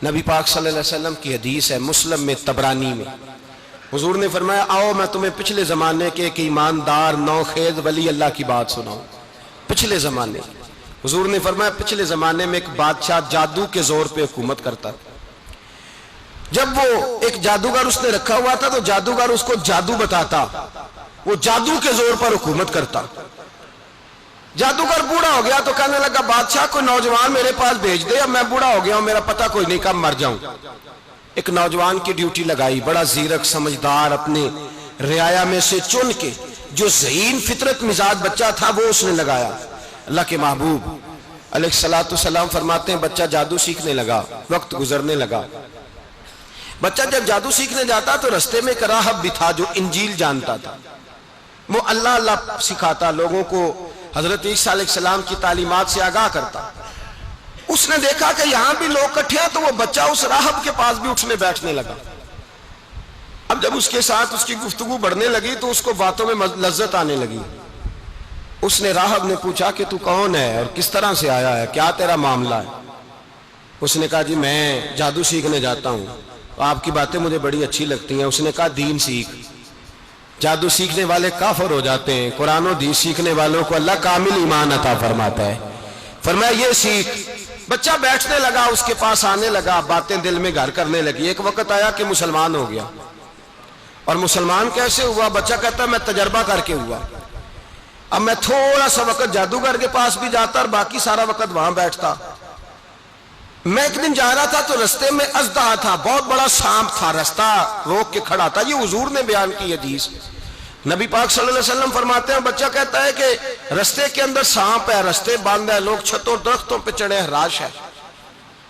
نبی پاک صلی اللہ علیہ وسلم کی حدیث ہے مسلم میں طبرانی میں، حضور نے فرمایا آؤ میں تمہیں پچھلے زمانے کے ایک ایماندار نوخیز ولی اللہ کی بات سناؤں۔ پچھلے زمانے حضور نے فرمایا پچھلے زمانے میں ایک بادشاہ جادو کے زور پہ حکومت کرتا تھا۔ جب وہ ایک جادوگر اس نے رکھا ہوا تھا تو جادوگر اس کو جادو بتاتا، وہ جادو کے زور پر حکومت کرتا۔ جادوگر بوڑھا ہو گیا تو کہنے لگا بادشاہ کوئی نوجوان میرے پاس بھیج دے، اب میں بوڑھا ہو گیا ہوں میرا پتہ کوئی نہیں کب مر جاؤں۔ ایک نوجوان کی ڈیوٹی لگائی، بڑا زیرک سمجھدار، اپنے رعایا میں سے چن کے جو ذہین فطرت مزاج بچہ تھا وہ اس نے لگایا۔ اللہ کے محبوب علیہ الصلوۃ والسلام فرماتے ہیں بچہ جادو سیکھنے لگا، وقت گزرنے لگا۔ بچہ جب جادو سیکھنے جاتا تو رستے میں ایک راہب بھی تھا جو انجیل جانتا تھا، وہ اللہ اللہ سکھاتا، لوگوں کو حضرت عیسیٰ علیہ السلام کی تعلیمات سے آگاہ کرتا۔ اس نے دیکھا کہ یہاں بھی لوگ کٹھے ہیں تو وہ بچہ اس راہب کے پاس بھی اٹھنے بیٹھنے لگا۔ اب جب اس کے ساتھ اس کی گفتگو بڑھنے لگی تو اس کو باتوں میں لذت آنے لگی۔ اس نے راہب نے پوچھا کہ تو کون ہے اور کس طرح سے آیا ہے، کیا تیرا معاملہ ہے؟ اس نے کہا جی میں جادو سیکھنے جاتا ہوں، آپ کی باتیں مجھے بڑی اچھی لگتی ہیں۔ اس نے کہا دین سیکھ، جادو سیکھنے والے کافر ہو جاتے ہیں، قرآن و حدیث سیکھنے والوں کو اللہ کامل ایمان عطا فرماتا ہے۔ فرمایا یہ سیکھ۔ بچہ بیٹھنے لگا، اس کے پاس آنے لگا، باتیں دل میں گھر کرنے لگی۔ ایک وقت آیا کہ مسلمان ہو گیا، اور مسلمان کیسے ہوا؟ بچہ کہتا ہے میں تجربہ کر کے ہوا۔ اب میں تھوڑا سا وقت جادوگر کے پاس بھی جاتا اور باقی سارا وقت وہاں بیٹھتا۔ میں ایک دن جا رہا تھا تو رستے میں اژدہا تھا، بہت بڑا سانپ تھا، رستہ روک کے کھڑا تھا۔ یہ حضور نے بیان کی حدیث۔ نبی پاک صلی اللہ علیہ وسلم فرماتے ہیں بچہ کہتا ہے کہ رستے کے اندر سانپ ہے، رستے بند ہے، لوگ چھتوں درختوں پہ چڑھے ہراش ہے۔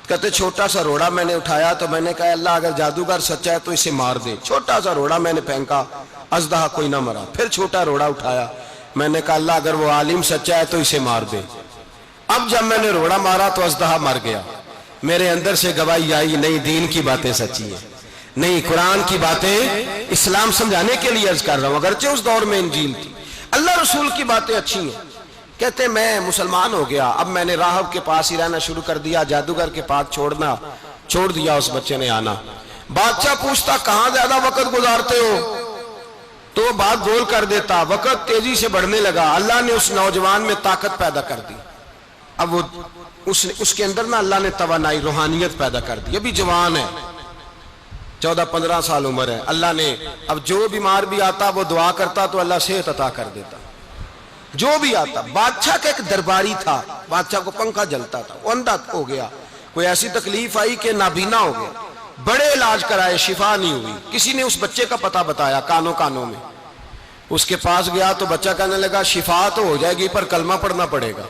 کہتے چھوٹا سا روڑا میں نے اٹھایا تو میں نے کہا اللہ اگر جادوگر سچا ہے تو اسے مار دے۔ چھوٹا سا روڑا میں نے پھینکا، اژدہا کوئی نہ مرا۔ پھر چھوٹا روڑا اٹھایا، میں نے کہا اللہ اگر وہ عالم سچا ہے تو اسے مار دے۔ اب جب میں نے روڑا مارا تو اژدہا مر گیا۔ میرے اندر سے گواہی آئی نہیں دین کی باتیں سچی ہیں، نہیں قرآن کی باتیں اسلام سمجھانے کے لیے عرض کر رہا ہوں، اگرچہ اس دور میں انجیل تھی، اللہ رسول کی باتیں اچھی ہیں۔ کہتے میں مسلمان ہو گیا، اب میں نے راہب کے پاس ہی رہنا شروع کر دیا، جادوگر کے پاس چھوڑ دیا اس بچے نے آنا۔ بادشاہ پوچھتا کہاں زیادہ وقت گزارتے ہو تو وہ بات گول کر دیتا، وقت تیزی سے بڑھنے لگا۔ اللہ نے اس نوجوان میں طاقت پیدا کر دی، اب وہ اس کے اندر نا اللہ نے توانائی روحانیت پیدا کر دی، ابھی جوان ہے، 14-15 سال عمر ہے۔ اللہ نے اب جو بیمار بھی آتا وہ دعا کرتا تو اللہ صحت عطا کر دیتا، جو بھی آتا۔ بادشاہ کا ایک درباری تھا، بادشاہ کو پنکھا جلتا تھا، وہ اندھا ہو گیا، کوئی ایسی تکلیف آئی کہ نابینا ہو گیا، بڑے علاج کرائے شفا نہیں ہوئی۔ کسی نے اس بچے کا پتہ بتایا کانوں میں، اس کے پاس گیا تو بچہ کہنے لگا شفا تو ہو جائے گی پر کلمہ پڑھنا پڑے گا،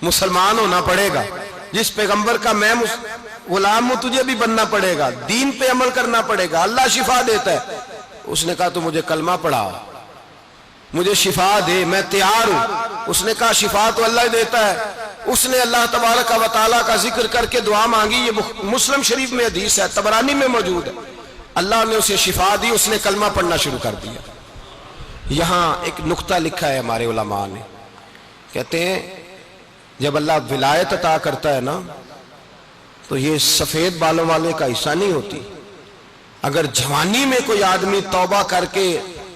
مسلمان ہونا پڑے گا، جس پیغمبر کا میں غلام ہوں تجھے بھی بننا پڑے گا، دین پہ عمل کرنا پڑے گا، اللہ شفا دیتا ہے۔ اس نے کہا تو مجھے کلمہ پڑھا، مجھے شفا دے، میں تیار ہوں۔ اس نے کہا شفا تو اللہ ہی دیتا ہے۔ اس نے اللہ تبارک و تعالیٰ کا ذکر کر کے دعا مانگی، یہ مسلم شریف میں حدیث ہے، طبرانی میں موجود ہے۔ اللہ نے اسے شفا دی، اس نے کلمہ پڑھنا شروع کر دیا۔ یہاں ایک نقطہ لکھا ہے ہمارے علماء نے، کہتے ہیں جب اللہ ولایت عطا کرتا ہے نا تو یہ سفید بالوں والے کا حصہ نہیں ہوتی۔ اگر جوانی میں کوئی آدمی توبہ کر کے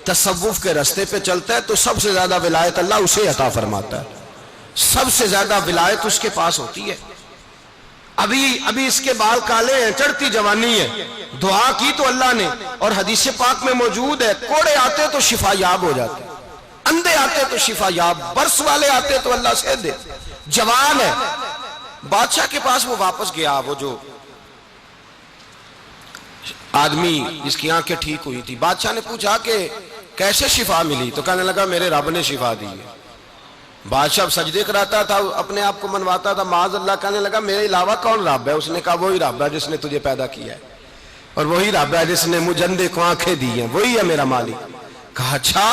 تصوف کے رستے پہ چلتا ہے تو سب سے زیادہ ولایت اللہ اسے عطا فرماتا ہے، سب سے زیادہ ولایت اس کے پاس ہوتی ہے۔ ابھی اس کے بال کالے ہیں، چڑھتی جوانی ہے، دعا کی تو اللہ نے، اور حدیث پاک میں موجود ہے کوڑے آتے تو شفا یاب ہو جاتے، اندھے آتے تو شفا یاب، برس والے آتے تو اللہ سے دے، جوان ہے۔ بادشاہ کے پاس وہ واپس گیا، وہ جو آدمی جس کی آنکھیں ٹھیک ہوئی تھی۔ بادشاہ نے پوچھا کہ کیسے شفا ملی؟ تو کہنے لگا میرے رب نے شفا دی ہے۔ بادشاہ سجدے کراتا تھا، اپنے آپ کو منواتا تھا معاذ اللہ، کہنے لگا میرے علاوہ کون رب ہے؟ اس نے کہا وہی رب ہے جس نے تجھے پیدا کیا ہے، اور وہی رب ہے جس نے مجھے اندھے کو آنکھیں دی ہیں، وہی ہے میرا مالک۔ کہا اچھا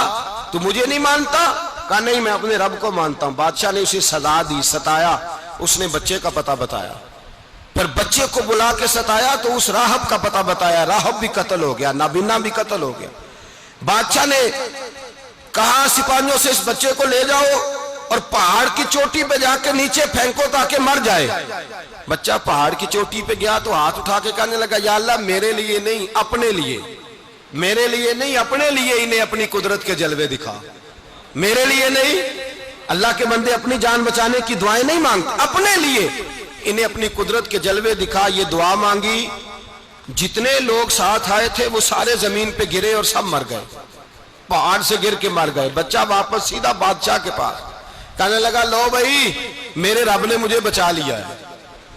تو مجھے نہیں مانتا؟ کہا نہیں میں اپنے رب کو مانتا ہوں۔ بادشاہ نے اسے سزا دی، ستایا، اس نے بچے کا پتہ بتایا، پھر بچے کو بلا کے ستایا تو اس راہب کا پتہ بتایا، راہب بھی قتل ہو گیا، نابینا بھی قتل ہو گیا۔ بادشاہ نے کہا سپاہیوں سے اس بچے کو لے جاؤ اور پہاڑ کی چوٹی پہ جا کے نیچے پھینکو تاکہ مر جائے. بچہ پہاڑ کی چوٹی پہ گیا تو ہاتھ اٹھا کے کہنے لگا یا اللہ میرے لیے نہیں اپنے لیے، میرے لیے نہیں اپنے لیے انہیں اپنی قدرت کے جلوے دکھا. میرے لیے نہیں، اللہ کے بندے اپنی جان بچانے کی دعائیں نہیں مانگتے، اپنے لیے انہیں اپنی قدرت کے جلوے دکھا. یہ دعا مانگی، جتنے لوگ ساتھ آئے تھے وہ سارے زمین پہ گرے اور سب مر گئے، پہاڑ سے گر کے مر گئے. بچہ واپس سیدھا بادشاہ کے پاس کہنے لگا لو بھائی میرے رب نے مجھے بچا لیا ہے.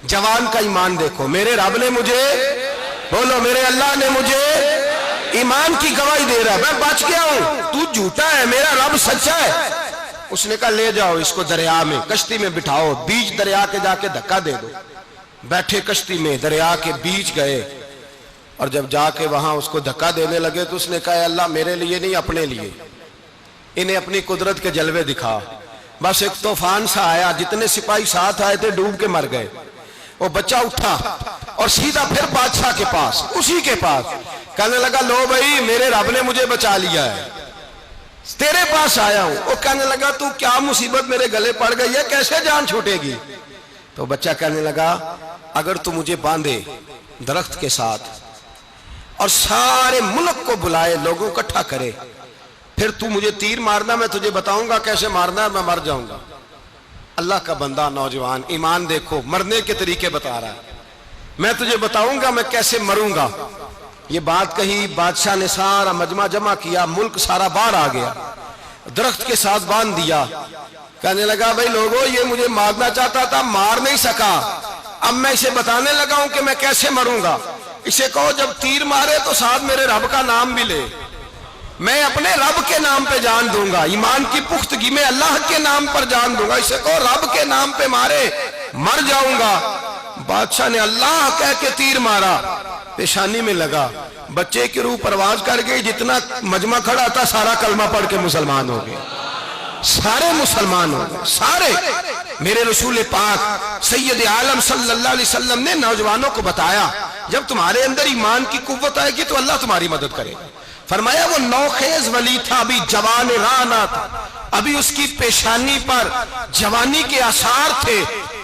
جوان کا ایمان دیکھو، میرے رب نے مجھے، بولو میرے اللہ نے مجھے ایمان کی گواہی دے رہا ہے، میں بچ گیا ہوں، تو جھوٹا ہے میرا رب سچا ہے. اس نے کہا لے جاؤ اس کو دریا میں، کشتی میں بٹھاؤ، بیچ دریا کے جا کے دھکا دے دو. بیٹھے کشتی میں، دریا کے بیچ گئے، اور جب جا کے وہاں اس کو دھکا دینے لگے تو اس نے کہا اللہ میرے لیے نہیں اپنے لیے انہیں اپنی قدرت کے جلوے دکھا. بس ایک طوفان سا آیا، جتنے سپاہی ساتھ آئے تھے ڈوب کے مر گئے. وہ بچہ اٹھا اور سیدھا پھر بادشاہ کے پاس، اسی کے پاس کہنے لگا لو بھائی میرے رب نے مجھے بچا لیا ہے، تیرے پاس آیا ہوں. وہ کہنے لگا تو کیا مصیبت میرے گلے پڑ گئی ہے، کیسے جان چھوٹے گی؟ تو بچہ کہنے لگا اگر تو مجھے باندھے درخت کے ساتھ اور سارے ملک کو بلائے، لوگوں کو اکٹھا کرے، پھر تو مجھے تیر مارنا، میں تجھے بتاؤں گا کیسے مارنا ہے، میں مر جاؤں گا. اللہ کا بندہ نوجوان ایمان دیکھو، مرنے کے طریقے بتا رہا ہے، میں تجھے بتاؤں گا میں کیسے مروں گا. یہ بات کہی، بادشاہ نے سارا مجمع جمع کیا، ملک سارا باہر آ گیا، درخت کے ساتھ باندھ دیا. کہنے لگا بھائی لوگوں یہ مجھے مارنا چاہتا تھا، مار نہیں سکا، اب میں اسے بتانے لگا ہوں کہ میں کیسے مروں گا. اسے کہو جب تیر مارے تو ساتھ میرے رب کا نام بھی لے، میں اپنے رب کے نام پہ جان دوں گا، ایمان کی پختگی میں اللہ کے نام پر جان دوں گا. اسے کہو رب کے نام پہ مارے، مر جاؤں گا. بادشاہ نے اللہ کہہ کے تیر مارا، پیشانی میں لگا، بچے کی روح پرواز کر گئی. جتنا مجمع کھڑا تھا سارا کلمہ پڑھ کے مسلمان ہو گئے، سارے مسلمان ہو گئے سارے. میرے رسول پاک سید عالم صلی اللہ علیہ وسلم نے نوجوانوں کو بتایا جب تمہارے اندر ایمان کی قوت آئے گی تو اللہ تمہاری مدد کرے گا. فرمایا وہ نوخیز ولی تھا، ابھی جوان رانا تھا، ابھی اس کی پیشانی پر جوانی کے آثار تھے،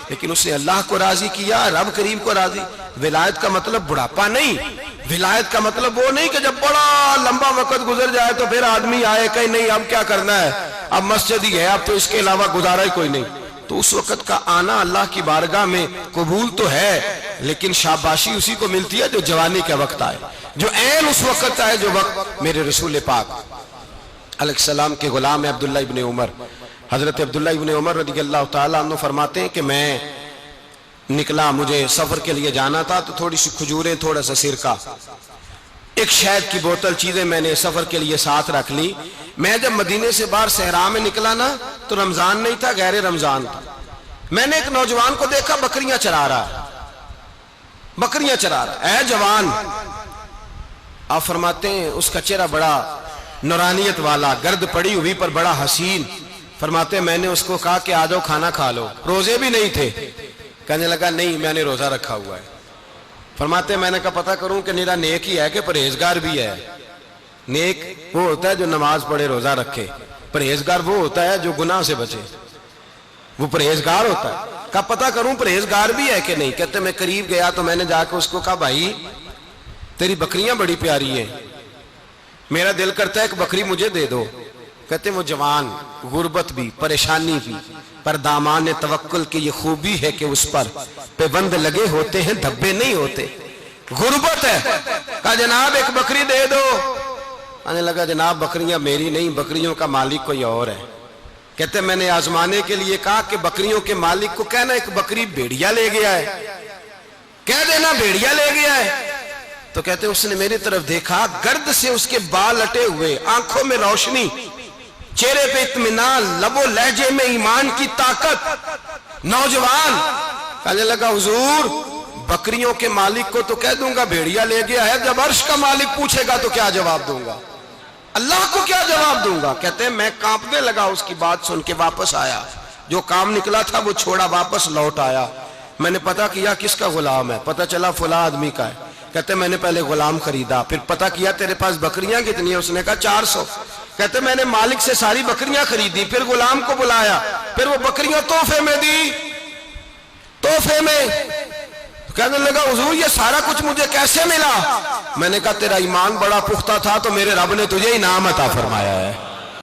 لیکن اس نے اللہ کو راضی کیا، رب کریم کو راضی. ولایت کا مطلب بڑھاپا نہیں، ولایت کا مطلب وہ نہیں کہ جب بڑا لمبا وقت گزر جائے تو پھر آدمی آئے کہ نہیں اب کیا کرنا ہے، اب مسجد ہی ہے، اب تو اس کے علاوہ گزارا ہی کوئی نہیں. تو اس وقت کا آنا اللہ کی بارگاہ میں قبول تو ہے، لیکن شاباشی اسی کو ملتی ہے جو جوانی کا وقت آئے، جو عین اس وقت آئے جو وقت. میرے رسول پاک علیہ السلام کے غلام عبداللہ ابن عمر، حضرت عبداللہ ابن عمر رضی اللہ تعالیٰ عنہ فرماتے ہیں کہ میں نکلا، مجھے سفر کے لیے جانا تھا، تو تھوڑی سی کھجوریں، تھوڑا سا سرکہ، ایک شہد کی بوتل، چیزیں میں نے سفر کے لیے ساتھ رکھ لی. میں جب مدینے سے باہر صحرا میں نکلا نا تو رمضان نہیں تھا، غیر رمضان تھا. میں نے ایک نوجوان کو دیکھا بکریاں چرا رہا، بکریاں چرا رہا. اے جوان، آپ فرماتے ہیں اس کا چہرہ بڑا نورانیت والا، گرد پڑی ہوئی پر بڑا حسین. فرماتے ہیں میں نے اس کو کہا کہ آ جاؤ کھانا کھا لو، روزے بھی نہیں تھے. کہنے لگا نہیں میں نے روزہ رکھا ہوا ہے. فرماتے ہیں میں نے کہا پتہ کروں کہ میرا نیک ہی ہے کہ پرہیزگار بھی ہے. نیک وہ ہوتا ہے جو نماز پڑھے روزہ رکھے، پرہیزگار وہ ہوتا ہے جو گناہ سے بچے، وہ پرہیزگار ہوتا ہے. کہا پتہ کروں پرہیزگار بھی ہے کہ نہیں. کہتے میں قریب گیا تو میں نے جا کے اس کو کہا بھائی تیری بکریاں بڑی پیاری ہیں، میرا دل کرتا ہے کہ بکری مجھے دے دو. کہتے وہ جوان، غربت بھی، پریشانی بھی، پر دامان توکل کی یہ خوبی ہے کہ اس پر پیبند لگے ہوتے ہیں، دھبے نہیں ہوتے. غربت ہے. کہا جناب ایک بکری دے دو. آنے لگا جناب بکریاں میری نہیں، بکریوں کا مالک کوئی اور ہے. کہتے میں نے آزمانے کے لیے کہا کہ بکریوں کے مالک کو کہنا ایک بکری بھیڑیا لے گیا ہے، کہہ دینا بھیڑیا لے گیا ہے. تو کہتے اس نے میری طرف دیکھا، گرد سے اس کے بال اٹے ہوئے، آنکھوں میں روشنی، چہرے پہ اطمینان، لب و لہجے میں ایمان کی طاقت. نوجوان کہنے لگا حضور بکریوں کے مالک کو تو کہہ دوں گا بھیڑیا لے گیا ہے، جب عرش کا مالک پوچھے گا تو کیا جواب دوں گا، اللہ کو کیا جواب دوں گا. کہتے ہیں میں کانپنے لگا اس کی بات سن کے، واپس آیا، جو کام نکلا تھا وہ چھوڑا، واپس لوٹ آیا. میں نے پتا کیا کس کا غلام ہے، پتا چلا فلاں آدمی کا ہے. کہتے میں نے پہلے غلام خریدا، پھر پتا کیا تیرے پاس بکریاں کتنی ہیں، اس نے کہا 400. کہتے میں نے مالک سے ساری بکریاں خریدی، پھر غلام کو بلایا، پھر وہ بکریاں تحفے میں دی، تحفے میں کہنے لگا حضور یہ سارا کچھ مجھے کیسے ملا؟ میں نے کہا تیرا ایمان بڑا پختہ تھا تو میرے رب نے تجھے انعام عطا فرمایا ہے۔